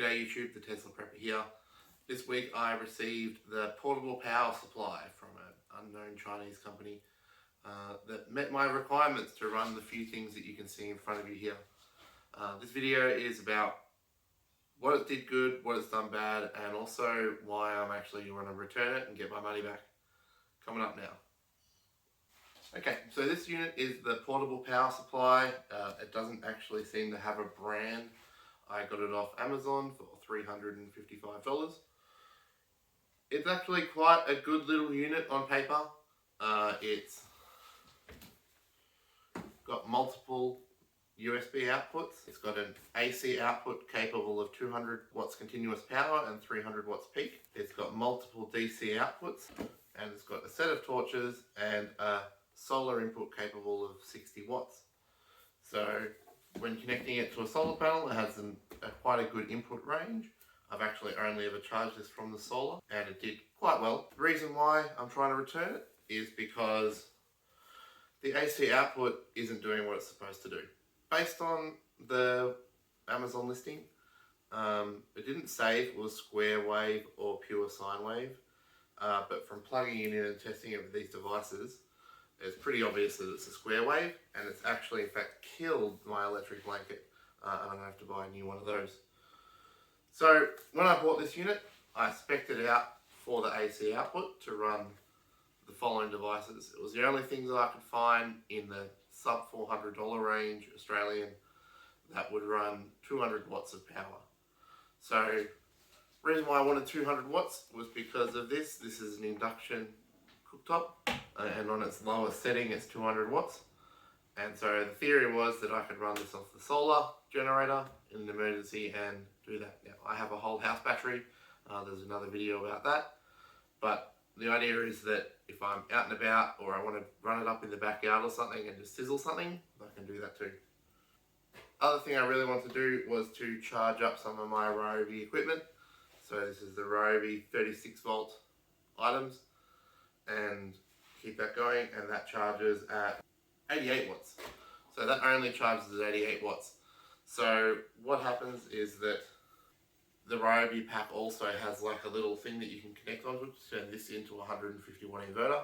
G'day YouTube, the Tesla Prepper here. This week I received the portable power supply from an unknown Chinese company that met my requirements to run the few things that you can see in front of you here. This video is about what it did good, what it's done bad, and also why I'm actually going to return it and get my money back. Coming up now. Okay, so this unit is the portable power supply. It doesn't actually seem to have a brand. I got it off Amazon for $355. It's actually quite a good little unit on paper. It's got multiple USB outputs. It's got an AC output capable of 200 watts continuous power and 300 watts peak. It's got multiple DC outputs, and it's got a set of torches and a solar input capable of 60 watts. So when connecting it to a solar panel, it has quite a good input range. I've actually only ever charged this from the solar, and it did quite well. The reason why I'm trying to return it is because the AC output isn't doing what it's supposed to do. Based on the Amazon listing, it didn't say if it was square wave or pure sine wave, but from plugging it in and testing it with these devices, it's pretty obvious that it's a square wave, and it's actually in fact killed my electric blanket, and I'm going to have to buy a new one of those. So when I bought this unit, I spec'd it out for the AC output to run the following devices. It was the only thing that I could find in the sub $400 range Australian that would run 200 watts of power. So the reason why I wanted 200 watts was because of this. This is an induction cooktop, and on its lowest setting it's 200 watts. And so the theory was that I could run this off the solar generator in an emergency and do that. Now I have a whole house battery, there's another video about that, but the idea is that if I'm out and about or I want to run it up in the backyard or something and just sizzle something, I can do that too. Other thing I really wanted to do was to charge up some of my Ryobi equipment. So this is the Ryobi 36 volt items, and keep that going, and that charges at 88 watts. So that only charges at 88 watts. So what happens is that the Ryobi pack also has like a little thing that you can connect onto it to turn this into a 150 watt inverter.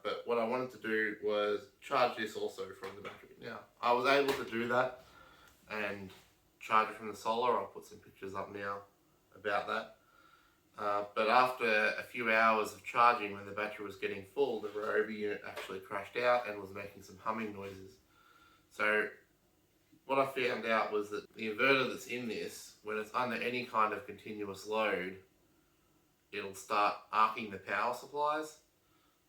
But what I wanted to do was charge this also from the battery. Now, I was able to do that and charge it from the solar. I'll put some pictures up now about that. But after a few hours of charging, when the battery was getting full, the Ryobi unit actually crashed out and was making some humming noises. So what I found out was that the inverter that's in this, when it's under any kind of continuous load, it'll start arcing the power supplies.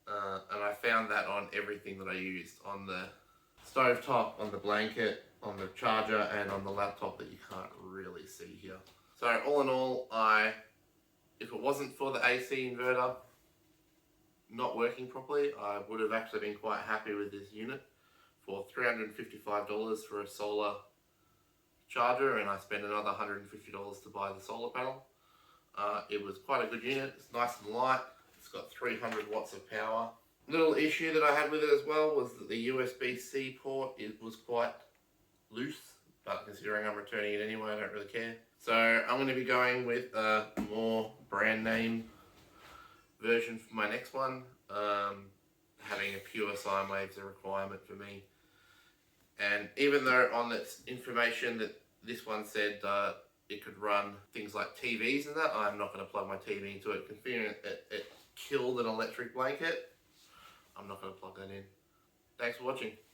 And I found that on everything that I used, on the stovetop, on the blanket, on the charger, and on the laptop that you can't really see here. So all in all, if it wasn't for the AC inverter not working properly, I would have actually been quite happy with this unit. For $355 for a solar charger, and I spent another $150 to buy the solar panel. It was quite a good unit. It's nice and light. It's got 300 watts of power. Little issue that I had with it as well was that the USB-C port, it was quite loose, but considering I'm returning it anyway, I don't really care. So I'm going to be going with a more brand name version for my next one. Having a pure sine wave is a requirement for me. And even though on its information that this one said it could run things like TVs and that, I'm not going to plug my TV into it. Considering it killed an electric blanket, I'm not going to plug that in. Thanks for watching.